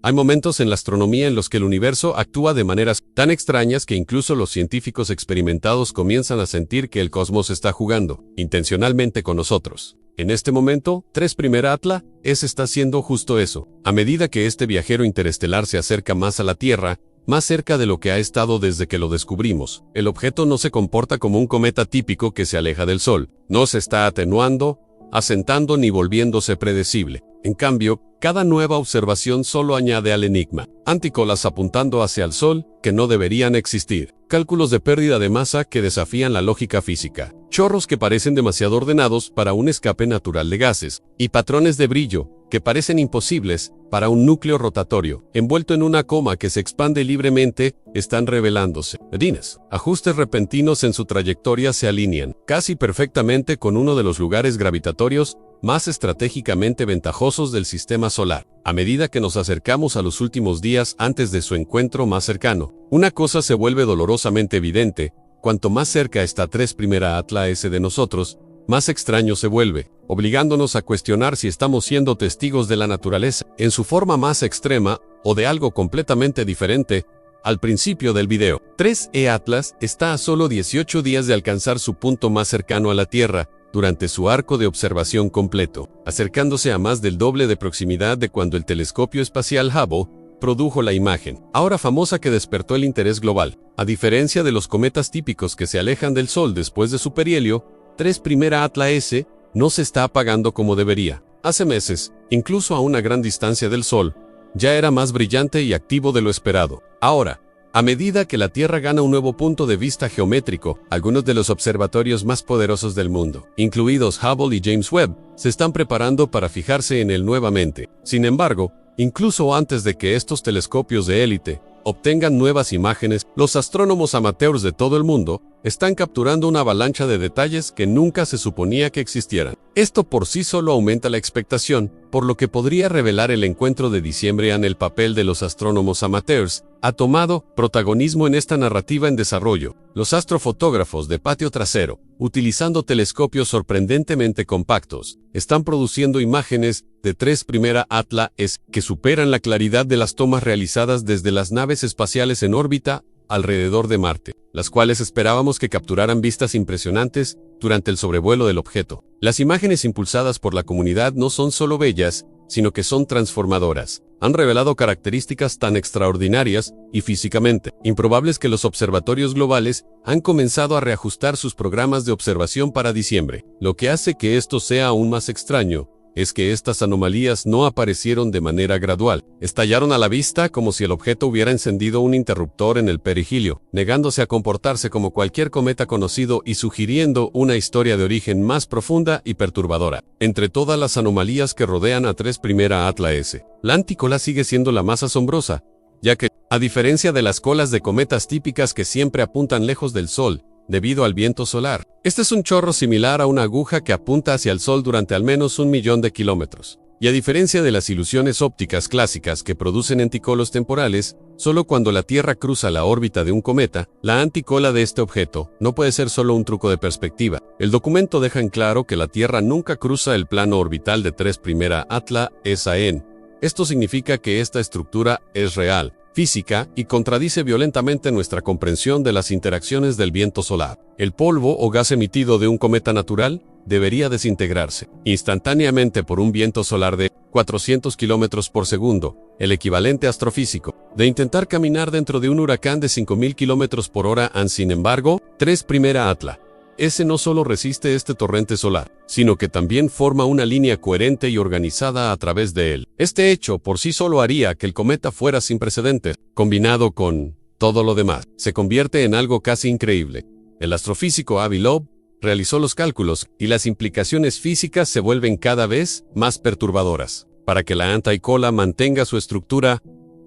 Hay momentos en la astronomía en los que el universo actúa de maneras tan extrañas que incluso los científicos experimentados comienzan a sentir que el cosmos está jugando, intencionalmente con nosotros. En este momento, 3 Atla S está haciendo justo eso. A medida que este viajero interestelar se acerca más a la Tierra, más cerca de lo que ha estado desde que lo descubrimos, el objeto no se comporta como un cometa típico que se aleja del Sol. No se está atenuando, asentando ni volviéndose predecible. En cambio, cada nueva observación solo añade al enigma. Anticolas apuntando hacia el Sol que no deberían existir. Cálculos de pérdida de masa que desafían la lógica física. Chorros que parecen demasiado ordenados para un escape natural de gases. Y patrones de brillo que parecen imposibles para un núcleo rotatorio, envuelto en una coma que se expande libremente, están revelándose. Medines. Ajustes repentinos en su trayectoria se alinean casi perfectamente con uno de los lugares gravitatorios más estratégicamente ventajosos del sistema solar. A medida que nos acercamos a los últimos días antes de su encuentro más cercano, una cosa se vuelve dolorosamente evidente: cuanto más cerca está 3 Atla S de nosotros, más extraño se vuelve, obligándonos a cuestionar si estamos siendo testigos de la naturaleza, en su forma más extrema, o de algo completamente diferente. Al principio del video, 3E Atlas está a solo 18 días de alcanzar su punto más cercano a la Tierra, durante su arco de observación completo, acercándose a más del doble de proximidad de cuando el telescopio espacial Hubble produjo la imagen, ahora famosa, que despertó el interés global. A diferencia de los cometas típicos que se alejan del Sol después de su perihelio, 3 Atla S no se está apagando como debería. Hace meses, incluso a una gran distancia del Sol, ya era más brillante y activo de lo esperado. Ahora, a medida que la Tierra gana un nuevo punto de vista geométrico, algunos de los observatorios más poderosos del mundo, incluidos Hubble y James Webb, se están preparando para fijarse en él nuevamente. Sin embargo, incluso antes de que estos telescopios de élite obtengan nuevas imágenes, los astrónomos amateurs de todo el mundo están capturando una avalancha de detalles que nunca se suponía que existieran. Esto por sí solo aumenta la expectación, por lo que podría revelar el encuentro de diciembre en el papel de los astrónomos amateurs. Ha tomado protagonismo en esta narrativa en desarrollo. Los astrofotógrafos de patio trasero, utilizando telescopios sorprendentemente compactos, están produciendo imágenes de 3 Atla S que superan la claridad de las tomas realizadas desde las naves espaciales en órbita alrededor de Marte, las cuales esperábamos que capturaran vistas impresionantes durante el sobrevuelo del objeto. Las imágenes impulsadas por la comunidad no son solo bellas, sino que son transformadoras. Han revelado características tan extraordinarias y físicamente improbables que los observatorios globales han comenzado a reajustar sus programas de observación para diciembre. Lo que hace que esto sea aún más extraño es que estas anomalías no aparecieron de manera gradual. Estallaron a la vista como si el objeto hubiera encendido un interruptor en el perigilio, negándose a comportarse como cualquier cometa conocido y sugiriendo una historia de origen más profunda y perturbadora. Entre todas las anomalías que rodean a 3 Atla S, la anticola sigue siendo la más asombrosa, ya que, a diferencia de las colas de cometas típicas que siempre apuntan lejos del Sol, debido al viento solar, este es un chorro similar a una aguja que apunta hacia el Sol durante al menos 1 millón de kilómetros. Y a diferencia de las ilusiones ópticas clásicas que producen anticolos temporales, solo cuando la Tierra cruza la órbita de un cometa, la anticola de este objeto no puede ser solo un truco de perspectiva. El documento deja en claro que la Tierra nunca cruza el plano orbital de 3 Atla S. Esto significa que esta estructura es real, física, y contradice violentamente nuestra comprensión de las interacciones del viento solar. El polvo o gas emitido de un cometa natural debería desintegrarse instantáneamente por un viento solar de 400 kilómetros por segundo, el equivalente astrofísico de intentar caminar dentro de un huracán de 5000 kilómetros por hora. Sin embargo, 3 Atla S no solo resiste este torrente solar, sino que también forma una línea coherente y organizada a través de él. Este hecho por sí solo haría que el cometa fuera sin precedentes. Combinado con todo lo demás, se convierte en algo casi increíble. El astrofísico Avi Loeb realizó los cálculos, y las implicaciones físicas se vuelven cada vez más perturbadoras. Para que la anticola mantenga su estructura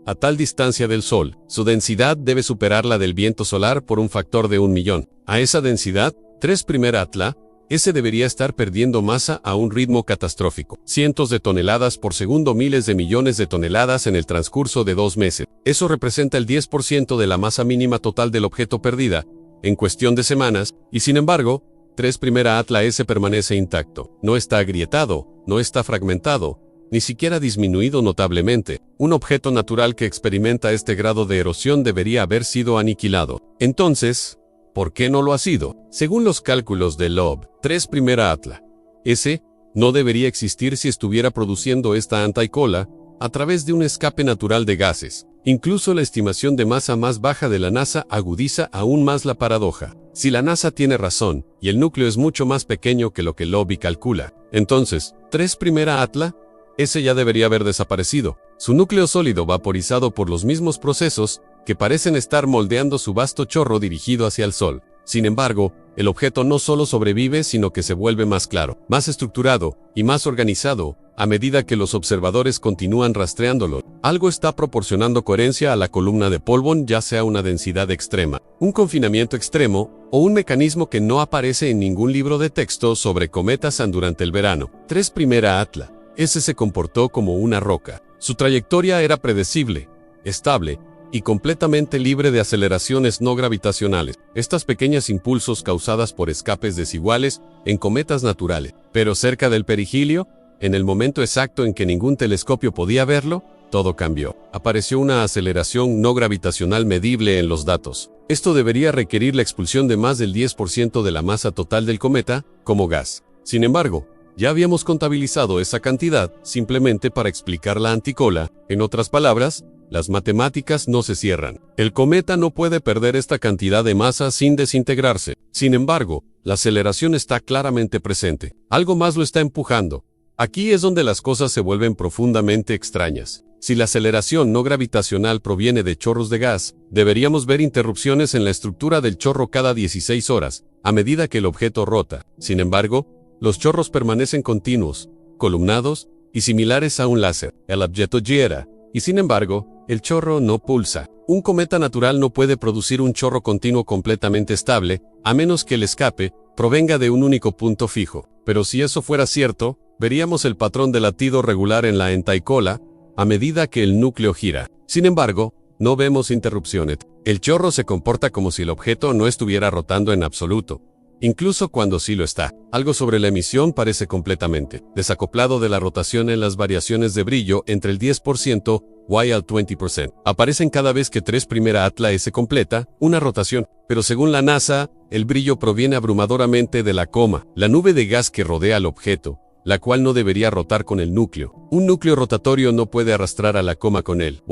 a tal distancia del Sol, su densidad debe superar la del viento solar por un factor de 1 millón. A esa densidad, 3 Atla S debería estar perdiendo masa a un ritmo catastrófico. Cientos de toneladas por segundo, miles de millones de toneladas en el transcurso de 2 meses. Eso representa el 10% de la masa mínima total del objeto perdida, en cuestión de semanas, y sin embargo, 3 Atla S permanece intacto. No está agrietado, no está fragmentado, ni siquiera disminuido notablemente. Un objeto natural que experimenta este grado de erosión debería haber sido aniquilado. Entonces, ¿por qué no lo ha sido? Según los cálculos de Loeb, 3 Atla, S no debería existir si estuviera produciendo esta antaicola a través de un escape natural de gases. Incluso la estimación de masa más baja de la NASA agudiza aún más la paradoja. Si la NASA tiene razón, y el núcleo es mucho más pequeño que lo que Loeb calcula, entonces, 3 Atla, ese ya debería haber desaparecido. Su núcleo sólido vaporizado por los mismos procesos que parecen estar moldeando su vasto chorro dirigido hacia el Sol. Sin embargo, el objeto no solo sobrevive, sino que se vuelve más claro, más estructurado y más organizado a medida que los observadores continúan rastreándolo. Algo está proporcionando coherencia a la columna de polvo, ya sea una densidad extrema, un confinamiento extremo o un mecanismo que no aparece en ningún libro de texto sobre cometas durante el verano. 3 Atla. Ese se comportó como una roca. Su trayectoria era predecible, estable y completamente libre de aceleraciones no gravitacionales. Estos pequeños impulsos causados por escapes desiguales en cometas naturales. Pero cerca del perigilio, en el momento exacto en que ningún telescopio podía verlo, todo cambió. Apareció una aceleración no gravitacional medible en los datos. Esto debería requerir la expulsión de más del 10% de la masa total del cometa, como gas. Sin embargo, ya habíamos contabilizado esa cantidad simplemente para explicar la anticola. En otras palabras, las matemáticas no se cierran. El cometa no puede perder esta cantidad de masa sin desintegrarse. Sin embargo, la aceleración está claramente presente. Algo más lo está empujando. Aquí es donde las cosas se vuelven profundamente extrañas. Si la aceleración no gravitacional proviene de chorros de gas, deberíamos ver interrupciones en la estructura del chorro cada 16 horas, a medida que el objeto rota. Sin embargo, los chorros permanecen continuos, columnados y similares a un láser. El objeto gira, y sin embargo, el chorro no pulsa. Un cometa natural no puede producir un chorro continuo completamente estable, a menos que el escape provenga de un único punto fijo. Pero si eso fuera cierto, veríamos el patrón de latido regular en la antaicola a medida que el núcleo gira. Sin embargo, no vemos interrupciones. El chorro se comporta como si el objeto no estuviera rotando en absoluto, incluso cuando sí lo está. Algo sobre la emisión parece completamente desacoplado de la rotación en las variaciones de brillo entre el 10% y al 20%. Aparecen cada vez que 3 Atla S completa una rotación, pero según la NASA, el brillo proviene abrumadoramente de la coma, la nube de gas que rodea al objeto, la cual no debería rotar con el núcleo. Un núcleo rotatorio no puede arrastrar a la coma con él.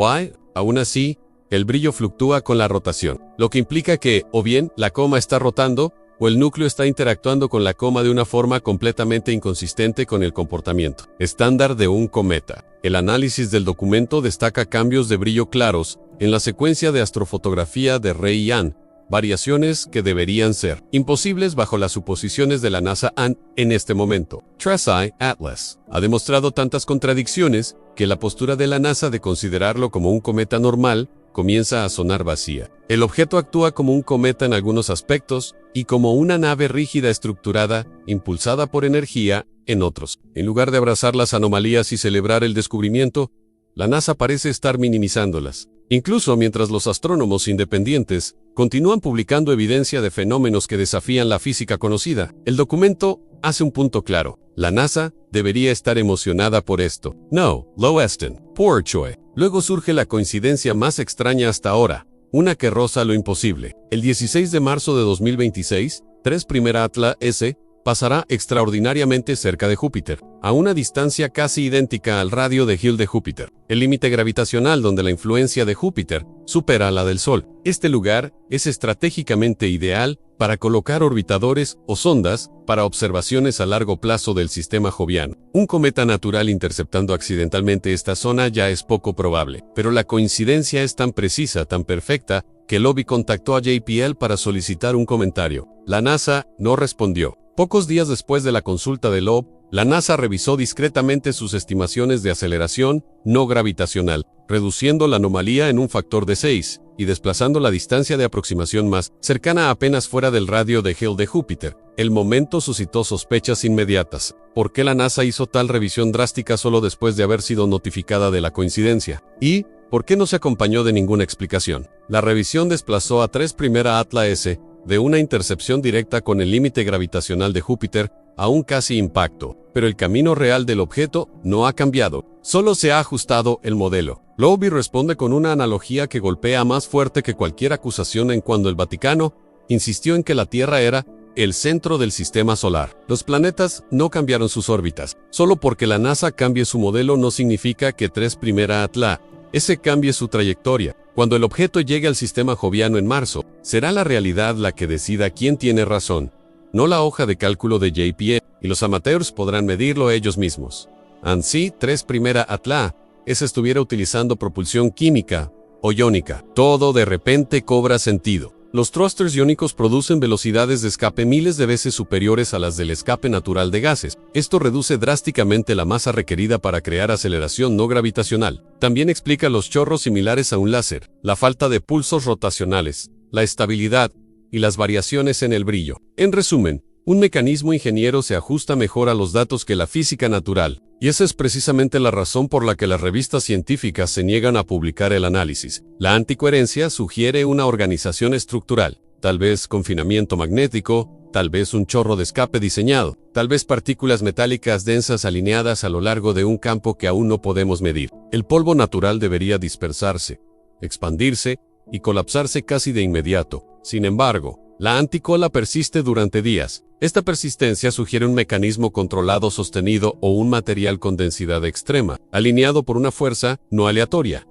Aún así, el brillo fluctúa con la rotación, lo que implica que, o bien, la coma está rotando, o el núcleo está interactuando con la coma de una forma completamente inconsistente con el comportamiento estándar de un cometa. El análisis del documento destaca cambios de brillo claros en la secuencia de astrofotografía de Ray Yan, variaciones que deberían ser imposibles bajo las suposiciones de la NASA en este momento. TRESI Atlas ha demostrado tantas contradicciones que la postura de la NASA de considerarlo como un cometa normal comienza a sonar vacía. El objeto actúa como un cometa en algunos aspectos y como una nave rígida estructurada, impulsada por energía, en otros. En lugar de abrazar las anomalías y celebrar el descubrimiento, la NASA parece estar minimizándolas. Incluso mientras los astrónomos independientes continúan publicando evidencia de fenómenos que desafían la física conocida, el documento hace un punto claro. La NASA debería estar emocionada por esto. No, lo estén. Poor Choi. Luego surge la coincidencia más extraña hasta ahora, una que roza lo imposible. El 16 de marzo de 2026, 3 Atla S pasará extraordinariamente cerca de Júpiter, a una distancia casi idéntica al radio de Hill de Júpiter, el límite gravitacional donde la influencia de Júpiter supera la del Sol. Este lugar es estratégicamente ideal para colocar orbitadores o sondas para observaciones a largo plazo del sistema joviano. Un cometa natural interceptando accidentalmente esta zona ya es poco probable, pero la coincidencia es tan precisa, tan perfecta, que Loeb contactó a JPL para solicitar un comentario. La NASA no respondió. Pocos días después de la consulta de Loeb, la NASA revisó discretamente sus estimaciones de aceleración no gravitacional, reduciendo la anomalía en un factor de 6 y desplazando la distancia de aproximación más cercana apenas fuera del radio de Hill de Júpiter. El momento suscitó sospechas inmediatas. ¿Por qué la NASA hizo tal revisión drástica solo después de haber sido notificada de la coincidencia? ¿Y por qué no se acompañó de ninguna explicación? La revisión desplazó a 3 Atla S de una intercepción directa con el límite gravitacional de Júpiter a un casi impacto, pero el camino real del objeto no ha cambiado, solo se ha ajustado el modelo. Loewy responde con una analogía que golpea más fuerte que cualquier acusación en cuando el Vaticano insistió en que la Tierra era el centro del sistema solar. Los planetas no cambiaron sus órbitas. Solo porque la NASA cambie su modelo no significa que 3 Atla S cambie su trayectoria. Cuando el objeto llegue al sistema joviano en marzo, será la realidad la que decida quién tiene razón, no la hoja de cálculo de JPL, y los amateurs podrán medirlo ellos mismos. Ansí 3 Atla S estuviera utilizando propulsión química o iónica. Todo de repente cobra sentido. Los thrusters iónicos producen velocidades de escape miles de veces superiores a las del escape natural de gases. Esto reduce drásticamente la masa requerida para crear aceleración no gravitacional. También explica los chorros similares a un láser, la falta de pulsos rotacionales, la estabilidad y las variaciones en el brillo. En resumen, un mecanismo ingeniero se ajusta mejor a los datos que la física natural, y esa es precisamente la razón por la que las revistas científicas se niegan a publicar el análisis. La anticoherencia sugiere una organización estructural, tal vez confinamiento magnético, tal vez un chorro de escape diseñado, tal vez partículas metálicas densas alineadas a lo largo de un campo que aún no podemos medir. El polvo natural debería dispersarse, expandirse y colapsarse casi de inmediato. Sin embargo, la anticola persiste durante días. Esta persistencia sugiere un mecanismo controlado sostenido o un material con densidad extrema, alineado por una fuerza no aleatoria,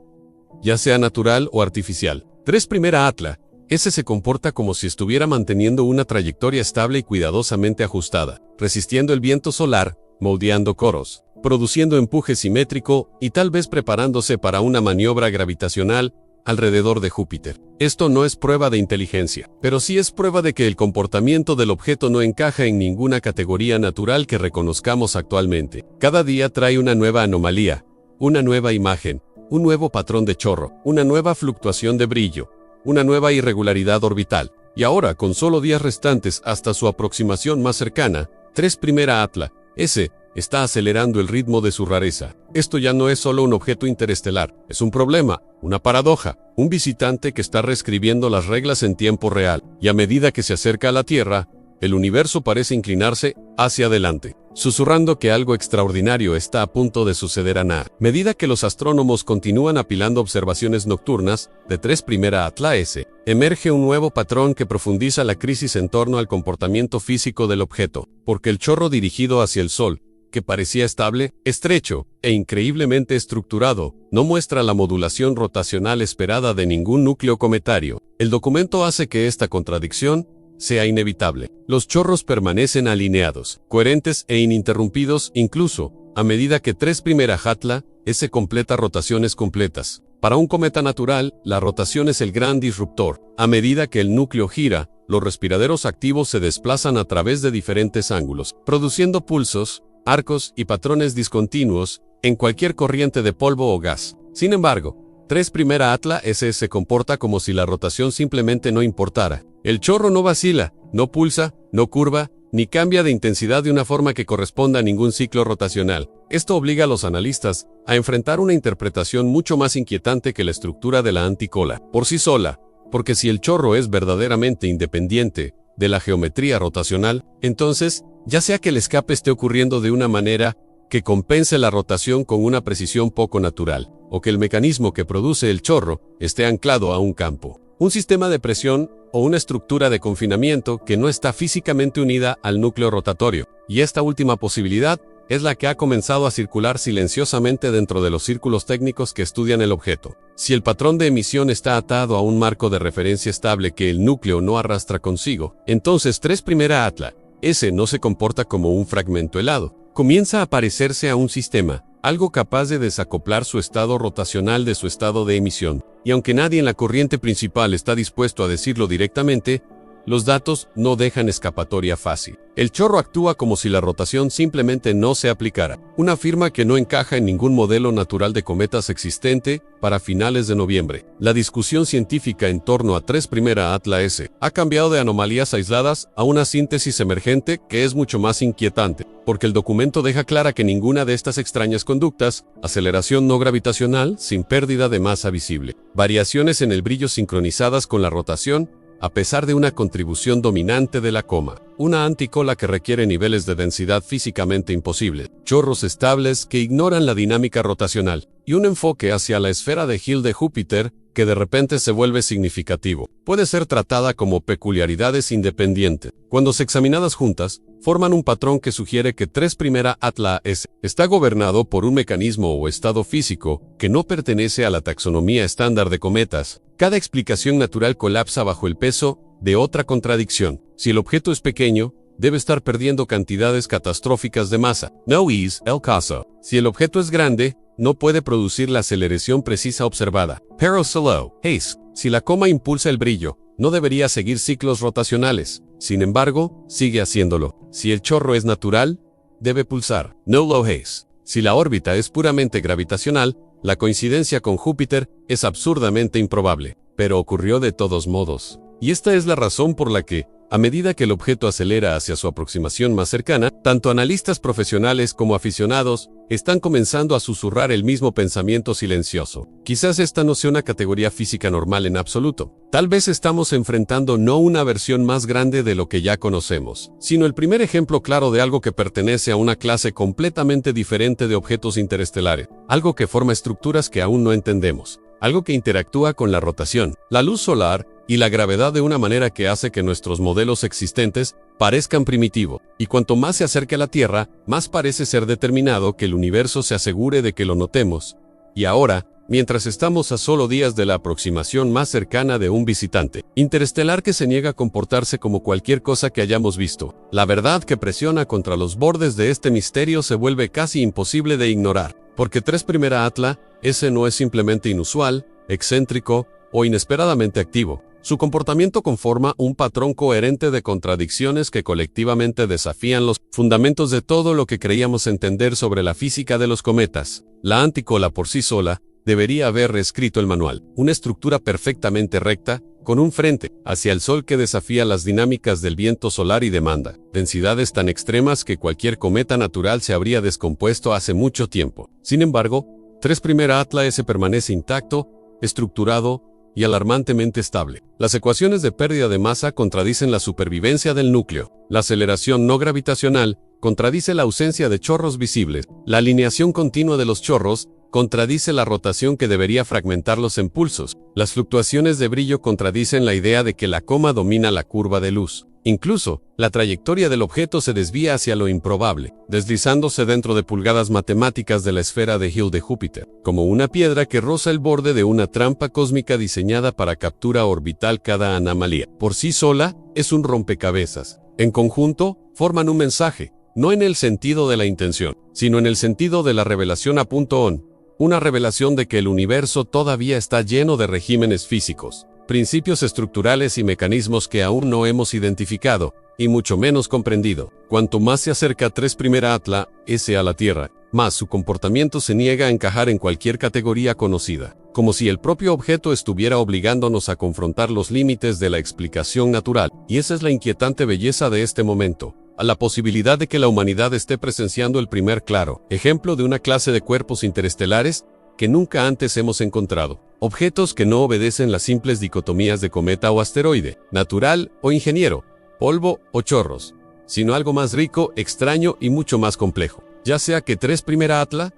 ya sea natural o artificial. 3 Atla S se comporta como si estuviera manteniendo una trayectoria estable y cuidadosamente ajustada, resistiendo el viento solar, moldeando coros, produciendo empuje simétrico y tal vez preparándose para una maniobra gravitacional alrededor de Júpiter. Esto no es prueba de inteligencia, pero sí es prueba de que el comportamiento del objeto no encaja en ninguna categoría natural que reconozcamos actualmente. Cada día trae una nueva anomalía, una nueva imagen, un nuevo patrón de chorro, una nueva fluctuación de brillo, una nueva irregularidad orbital. Y ahora, con solo días restantes hasta su aproximación más cercana, 3 Atla S está acelerando el ritmo de su rareza. Esto ya no es solo un objeto interestelar, es un problema, una paradoja, un visitante que está reescribiendo las reglas en tiempo real, y a medida que se acerca a la Tierra, el universo parece inclinarse hacia adelante, susurrando que algo extraordinario está a punto de suceder a medida que los astrónomos continúan apilando observaciones nocturnas de 3 Atla S. Emerge un nuevo patrón que profundiza la crisis en torno al comportamiento físico del objeto, porque el chorro dirigido hacia el Sol, que parecía estable, estrecho e increíblemente estructurado, no muestra la modulación rotacional esperada de ningún núcleo cometario. El documento hace que esta contradicción sea inevitable. Los chorros permanecen alineados, coherentes e ininterrumpidos incluso a medida que 3 Atla S completa rotaciones completas. Para un cometa natural, la rotación es el gran disruptor. A medida que el núcleo gira, los respiraderos activos se desplazan a través de diferentes ángulos, produciendo pulsos, arcos y patrones discontinuos en cualquier corriente de polvo o gas. Sin embargo, 3 Atla S se comporta como si la rotación simplemente no importara. El chorro no vacila, no pulsa, no curva, ni cambia de intensidad de una forma que corresponda a ningún ciclo rotacional. Esto obliga a los analistas a enfrentar una interpretación mucho más inquietante que la estructura de la anticola por sí sola, porque si el chorro es verdaderamente independiente de la geometría rotacional, entonces, ya sea que el escape esté ocurriendo de una manera que compense la rotación con una precisión poco natural, o que el mecanismo que produce el chorro esté anclado a un campo, un sistema de presión o una estructura de confinamiento que no está físicamente unida al núcleo rotatorio, y esta última posibilidad es la que ha comenzado a circular silenciosamente dentro de los círculos técnicos que estudian el objeto. Si el patrón de emisión está atado a un marco de referencia estable que el núcleo no arrastra consigo, entonces 3 Atla S no se comporta como un fragmento helado. Comienza a parecerse a un sistema, algo capaz de desacoplar su estado rotacional de su estado de emisión. Y aunque nadie en la corriente principal está dispuesto a decirlo directamente, los datos no dejan escapatoria fácil. El chorro actúa como si la rotación simplemente no se aplicara, una firma que no encaja en ningún modelo natural de cometas existente para finales de noviembre. La discusión científica en torno a 3 Atla S ha cambiado de anomalías aisladas a una síntesis emergente que es mucho más inquietante, porque el documento deja clara que ninguna de estas extrañas conductas, aceleración no gravitacional sin pérdida de masa visible, variaciones en el brillo sincronizadas con la rotación, a pesar de una contribución dominante de la coma. Una anticola que requiere niveles de densidad físicamente imposibles, chorros estables que ignoran la dinámica rotacional, y un enfoque hacia la esfera de Hill de Júpiter que de repente se vuelve significativo. Puede ser tratada como peculiaridades independientes. Cuando se examinadas juntas, forman un patrón que sugiere que 3' Atla S está gobernado por un mecanismo o estado físico que no pertenece a la taxonomía estándar de cometas. Cada explicación natural colapsa bajo el peso de otra contradicción. Si el objeto es pequeño, debe estar perdiendo cantidades catastróficas de masa. No es el caso. Si el objeto es grande, no puede producir la aceleración precisa observada. Pero solo hace. Si la coma impulsa el brillo, no debería seguir ciclos rotacionales. Sin embargo, sigue haciéndolo. Si el chorro es natural, debe pulsar. No lo hace. Si la órbita es puramente gravitacional, la coincidencia con Júpiter es absurdamente improbable. Pero ocurrió de todos modos. Y esta es la razón por la que, a medida que el objeto acelera hacia su aproximación más cercana, tanto analistas profesionales como aficionados están comenzando a susurrar el mismo pensamiento silencioso. Quizás esta no sea una categoría física normal en absoluto. Tal vez estamos enfrentando no una versión más grande de lo que ya conocemos, sino el primer ejemplo claro de algo que pertenece a una clase completamente diferente de objetos interestelares, algo que forma estructuras que aún no entendemos, algo que interactúa con la rotación, la luz solar y la gravedad de una manera que hace que nuestros modelos existentes parezcan primitivos. Y cuanto más se acerque a la Tierra, más parece ser determinado que el universo se asegure de que lo notemos. Y ahora, mientras estamos a solo días de la aproximación más cercana de un visitante interestelar que se niega a comportarse como cualquier cosa que hayamos visto, la verdad que presiona contra los bordes de este misterio se vuelve casi imposible de ignorar. Porque 3' Atla, ese no es simplemente inusual, excéntrico o inesperadamente activo. Su comportamiento conforma un patrón coherente de contradicciones que colectivamente desafían los fundamentos de todo lo que creíamos entender sobre la física de los cometas. La anticola por sí sola debería haber reescrito el manual, una estructura perfectamente recta, con un frente hacia el Sol que desafía las dinámicas del viento solar y demanda densidades tan extremas que cualquier cometa natural se habría descompuesto hace mucho tiempo. Sin embargo, 3' Atla S permanece intacto, estructurado y alarmantemente estable. Las ecuaciones de pérdida de masa contradicen la supervivencia del núcleo. La aceleración no gravitacional contradice la ausencia de chorros visibles. La alineación continua de los chorros contradice la rotación que debería fragmentarlos en pulsos. Las fluctuaciones de brillo contradicen la idea de que la coma domina la curva de luz. Incluso, la trayectoria del objeto se desvía hacia lo improbable, deslizándose dentro de pulgadas matemáticas de la esfera de Hill de Júpiter, como una piedra que roza el borde de una trampa cósmica diseñada para captura orbital. Cada anomalía, por sí sola, es un rompecabezas. En conjunto, forman un mensaje, no en el sentido de la intención, sino en el sentido de la revelación a.on, una revelación de que el universo todavía está lleno de regímenes físicos, principios estructurales y mecanismos que aún no hemos identificado, y mucho menos comprendido. Cuanto más se acerca 3' Atla S a la Tierra, más su comportamiento se niega a encajar en cualquier categoría conocida, como si el propio objeto estuviera obligándonos a confrontar los límites de la explicación natural. Y esa es la inquietante belleza de este momento, a la posibilidad de que la humanidad esté presenciando el primer claro ejemplo de una clase de cuerpos interestelares que nunca antes hemos encontrado. Objetos que no obedecen las simples dicotomías de cometa o asteroide, natural o ingeniero, polvo o chorros, sino algo más rico, extraño y mucho más complejo. Ya sea que 3' Atla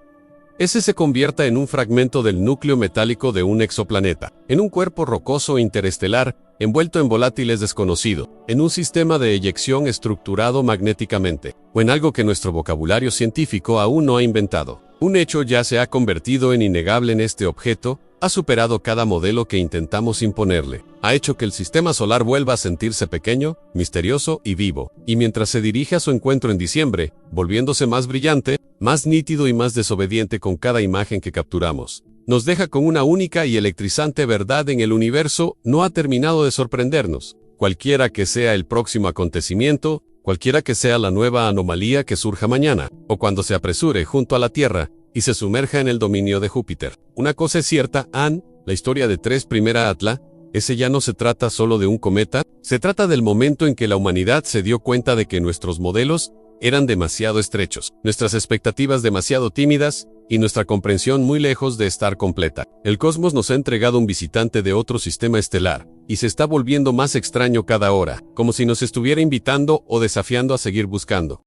S se convierta en un fragmento del núcleo metálico de un exoplaneta, en un cuerpo rocoso interestelar envuelto en volátiles desconocidos, en un sistema de eyección estructurado magnéticamente, o en algo que nuestro vocabulario científico aún no ha inventado. Un hecho ya se ha convertido en innegable en este objeto, ha superado cada modelo que intentamos imponerle, ha hecho que el sistema solar vuelva a sentirse pequeño, misterioso y vivo, y mientras se dirige a su encuentro en diciembre, volviéndose más brillante, más nítido y más desobediente con cada imagen que capturamos, nos deja con una única y electrizante verdad: en el universo no ha terminado de sorprendernos. Cualquiera que sea el próximo acontecimiento, cualquiera que sea la nueva anomalía que surja mañana, o cuando se apresure junto a la Tierra y se sumerja en el dominio de Júpiter. Una cosa es cierta, la historia de 3' Atla S ya no se trata solo de un cometa, se trata del momento en que la humanidad se dio cuenta de que nuestros modelos eran demasiado estrechos, nuestras expectativas demasiado tímidas y nuestra comprensión muy lejos de estar completa. El cosmos nos ha entregado un visitante de otro sistema estelar, y se está volviendo más extraño cada hora, como si nos estuviera invitando o desafiando a seguir buscando.